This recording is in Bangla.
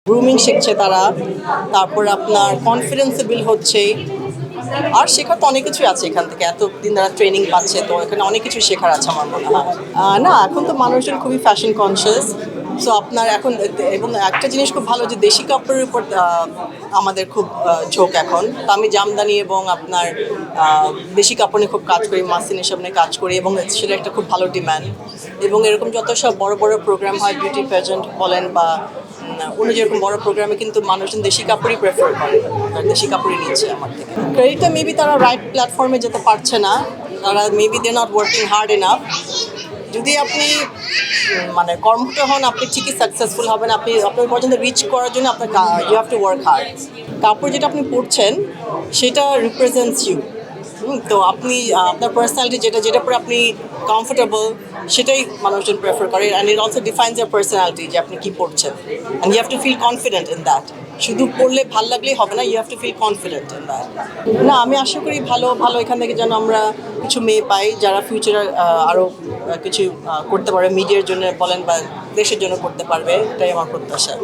গ্রুমিং শিখছে তারা, তারপর আপনার কনফিডেন্সেবল হচ্ছে। আর শেখার তো অনেক কিছুই আছে এখান থেকে, এতদিন তারা ট্রেনিং পাচ্ছে, তো এখানে অনেক কিছু শেখার আছে আমার মনে হয়। না, এখন তো মানুষজন খুবই ফ্যাশন কনসিয়াস। সো আপনার এখন এবং একটা জিনিস খুব ভালো যে দেশি কাপড়ের উপর আমাদের খুব ঝোঁক এখন। তো আমি জামদানি এবং আপনার দেশি কাপড় নিয়ে খুব কাজ করি, মাসিন এসব নিয়ে কাজ করি, এবং সেটা একটা খুব ভালো ডিম্যান্ড। এবং এরকম যত সব বড় বড় প্রোগ্রাম হয়, বিউটি প্যাজেন্ট বলেন বা অন্য যেরকম বড় প্রোগ্রামে, কিন্তু মানুষজন দেশি কাপড়ই প্রেফার করে, আর দেশি কাপড়ই নিচ্ছে আমার থেকে। ক্রেডিটটা মেবি তারা রাইট প্ল্যাটফর্মে যেতে পারছে না, তারা maybe they not working hard enough. যদি আপনি মানে কর্মঠ হন, আপনি ঠিকই সাকসেসফুল হবেন। আপনি আপনার পর্যন্ত রিচ করার জন্য আপনার you have to work hard. কাপড় যেটা আপনি পরছেন সেটা রিপ্রেজেন্টস ইউ। তো আপনি আপনার পার্সোনালিটি যেটা যেটা পরে আপনি কমফোর্টেবল, সেটাই মানুষজন প্রেফার করে। And it also defines your personality, যে আপনি কী পড়ছেন। And you have to feel confident in that. শুধু পড়লে ভাল লাগলেই হবে না, you have to feel confident in that. না, আমি আশা করি ভালো ভালো এখান থেকে যেন আমরা কিছু মেয়ে পাই যারা ফিউচারে আরও কিছু করতে পারবে, মিডিয়ার জন্য বলেন বা দেশের জন্য করতে পারবে, এটাই আমার প্রত্যাশা।